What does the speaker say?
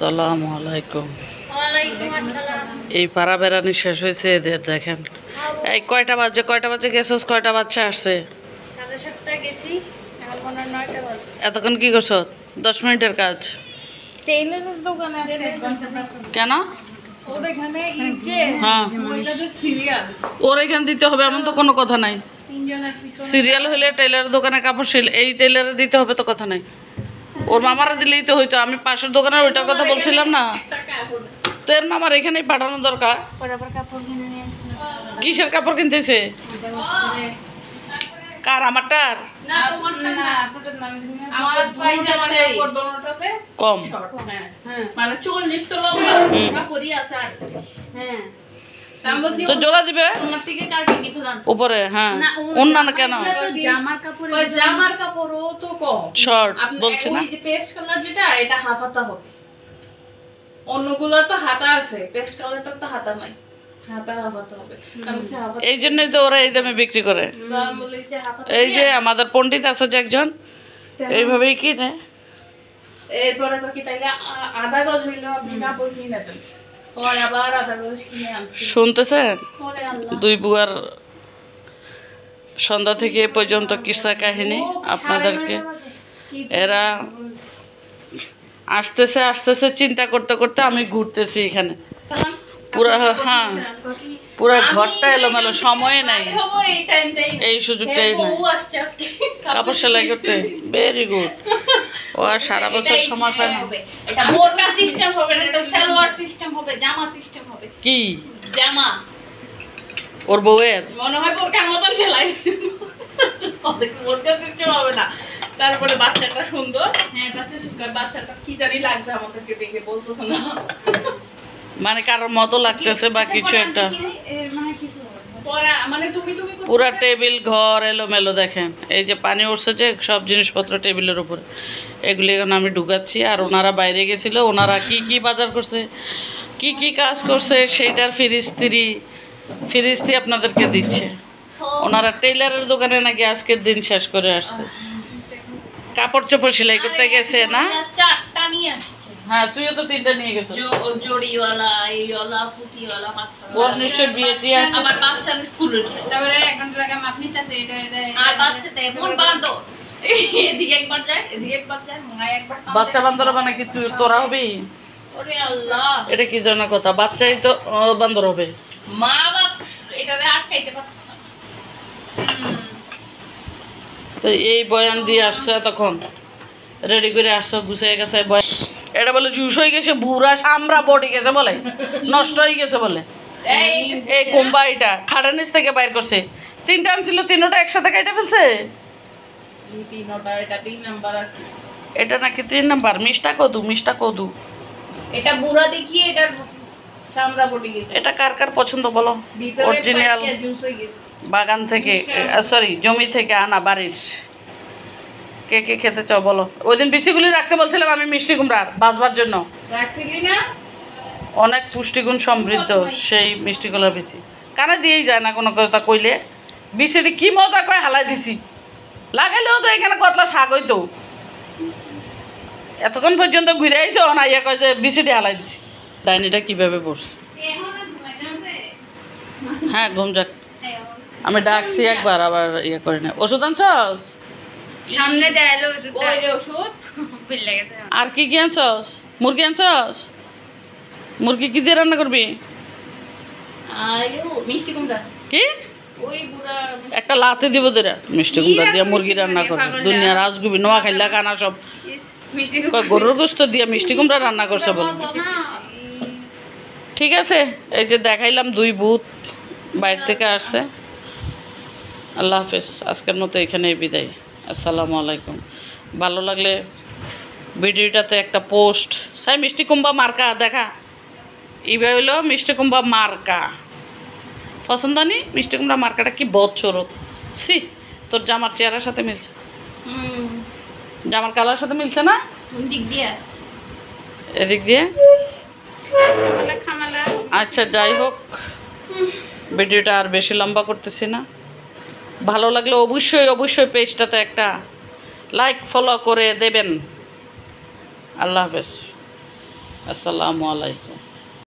আসসালামু আলাইকুম। ওয়ালাইকুম আসসালাম। এই পাড়া বেড়ানি শেষ হয়েছে এদের, দেখেন এই কয়টা বাজে গেছস, কয়টা বাচ্চা আসছে? 7:30 গেছি, এখন মনে হয় 9টা বাজে। এতক্ষণ কি করছ? 10 মিনিটের কাজ। টেইলরের দোকানে আছে। কেন? ওর এখানে ইজে হ্যাঁ, মহিলাদের সিরিয়াল ওর এখান দিতে হবে এমন তো কোনো কথা নাই। তিনজনের পিছনে সিরিয়াল হলে টেইলারের দোকানে কাপড় এই টেইলারে দিতে হবে তো কথা নাই। ওর মামারা দিলেই তো হইতো। আমি পাশের দোকানের ওইটার কথা বলছিলাম না, তো এর মামার এখানেই পাঠানো দরকার। পরে কাপড় কিনে নিয়ে আসলাম। কিসের কাপড় কিনতেছে? কার? আমারটার? না তোমারটা না, আপনাদের নাম আমার পায়জামার কাপড় দোনোটাতে কম। হ্যাঁ হ্যাঁ, মানে 40 তো লম্বা কাপড়ই আছে। আর হ্যাঁ দাম বসি তো জোড়া দিবে তোমার থেকে কাটি নিছিলাম উপরে। হ্যাঁ, অন্য না কেন? তো জামার কাপড়, ওই জামার কাপড়ও তো কম শর্ট বলছে না? ওই যে পেস্ট কালার যেটা, এটা হাফ হাতা হবে। অন্যগুলোর তো হাতা আছে, পেস্ট কালারটার তো হাতা নাই, হাতা হাফ হাতা হবে। আমি সে হাফ হাতা, এই জন্যই তো ওরা এই দামে বিক্রি করে। তো আমি বলি যে হাফ হাতা এই যে আমাদের পণ্ডিত আছে যে একজন, এইভাবেই কিনে। এরপরে তো কি তাইলে আধা গজ হইলো আপনি কাপড় কিনে দেন, পরে আবার আধা গজ কিনে আনছি। শুনতেছেন? পরে আল্লাহ দুই বুয়ার সন্ধ্যা থেকে এ পর্যন্ত কিসা কাহিনী আপনাদেরকে। এরা আসতেছে আসতেছে চিন্তা করতে করতে আমি ঘুরতেছি এখানে পুরা। হ্যাঁ, পুরা ঘরটা এলোমেলো, সময় নাই, এই সুযোগটাই নাই কাপড় সেলাই করতে। Very good. ও আর সারা বছর সময় পায় না। এটা বোরকা সিস্টেম হবে না, এটা সালোয়ার সিস্টেম হবে, জামা সিস্টেম হবে। কি জামা ওর বউয়ের? মনে হয় বোরকার মতন সেলাই, বোরকা সিস্টেম হবে না। তারপরে বাচ্চাটা সুন্দর, হ্যাঁ বাচ্চাটা কি জানি লাগবে আমাদেরকে দেখে, বলতেছ না মানে কারোর মতো লাগতেছে বা কিছু একটা। মানে কিছু পরে মানে তুমি পুরা টেবিল ঘর এলোমেলো। দেখেন এই যে পানি উঠছে যে সব জিনিসপত্র টেবিলের উপরে, এগুলি এখন আমি ঢুকাচ্ছি। আর ওনারা বাইরে গেছিল, ওনারা কি কি বাজার করছে, কি কি কাজ করছে সেইটার ফিরিস্তি আপনাদেরকে দিচ্ছে। ওনারা টেইলারের দোকানে নাকি আজকের দিন শেষ করে আসছে, কাপড় চোপড় সেলাই করতে গেছে না? 4টা নিয়ে আসছে। হ্যাঁ, তুইও তো 3টা নিয়ে গেছো। জড়িওয়ালা, এইওয়ালা, পুঁতিওয়ালা, বাচ্চা। ওর নিশ্চয় বিয়েটি আছে। আবার বাচ্চার স্কুলের ড্রেস। তারপরে 1 ঘন্টা লাগে আপনি চাইছে এটা আর বাচ্চাতে এমন বাঁধো, এদিকে একবার যায়, এদিকে একবার যায়, মায় একবার। বাচ্চা বান্দর মানে কি তোরা হবি? ওরে আল্লাহ, এটা কি জানা কথা? বাচ্চাই তো বান্দর হবে। মা বাপ এটারে আটকাইতে পারছে না। তো এই বয়ান দিয়ে আসছে, তখন রেডি করে আসছো, গুছিয়ে গেছে বয়ান। এটা বলে জুস হয়ে গেছে, বুড়া সামরা বডি গেছে বলে, নষ্ট হয়ে গেছে বলে। এই কুম্বা এটা খাড়ার নিচ থেকে বাইর করছে। 3টা আনছিল, 3টা একসাথে কেটে ফেলছে। 3টা, এটা 3 নাম্বার। আর এটা নাকি 3 নাম্বার। মিষ্টা কদু এটা বুড়া দেখিয়ে এটার চামড়া বডি গেছে। এটা কার কার পছন্দ বলো? অরিজিনাল জুস হয়ে গেছে, বাগান থেকে, সরি জমি থেকে আনা বাড়ির। কে কে খেতে চাও বলো? ওই দিন বিচিগুলি রাখতে বলছিলাম আমি মিষ্টি কুমড়ার বাজবার জন্য। রাখছিলি না? অনেক পুষ্টিগুণ সমৃদ্ধ সেই মিষ্টি কলার বিচি, কানে দিয়েই যায় না কোনো কথা কইলে। বিচিটি কি মজা কয় হালাই দিছি, লাগাইলেও তো এখানে কতলা শাক হইতো। এতক্ষণ পর্যন্ত ঘুরে আইসো না, ইয়ে কয় যে বিচিটি হালাই দিছি। ডাইনিটা কিভাবে বসছে? হ্যাঁ, ঘুম যাক। আমি ডাকছি একবার, আবার ইয়ে করি না। ওষুধ আনছস? সামনে দেয়ালে ওই যে ওষুধ পিল্লে গেছে। আর কি কি আনছস? মুরগি আনছস? মুরগি কি দিয়ে রান্না করবি? আয়ো মিষ্টি কুমড়া। কি ওই বুড়া একটা লাতে দিব তোরা? মিষ্টি কুমড়া দিয়ে মুরগি রান্না করবে? দুনিয়ার রাজগুবি নোয়া খাইলা কানা সব মিষ্টি গরুর গোস্ত দিয়ে মিষ্টি কুমড়া রান্না করছে বলে। ঠিক আছে, এই যে দেখাইলাম 2 ভূত বাইরে থেকে আসছে। আল্লাহ হাফেজ, আজকের মতো এখানেই বিদায়। আসসালামু আলাইকুম। ভালো লাগলে ভিডিওটাতে একটা পোস্ট চাই। মিষ্টি কুমড়া মার্কা দেখা, এইভাবে হইলো মিষ্টি কুমড়া মার্কা। পছন্দ নি? মিষ্টি কুমড়া মার্কাটা কি বছর সি তোর জামার চেহারার সাথে মিলছে, জামার কালার সাথে মিলছে না? দিক দিয়ে এদিক দিয়ে। আচ্ছা, যাই হোক, ভিডিওটা আর বেশি লম্বা করতেছি না। ভালো লাগলে অবশ্যই পেজটাতে একটা লাইক ফলো করে দেবেন। আল্লাহ হাফেজ। আসসালামু আলাইকুম।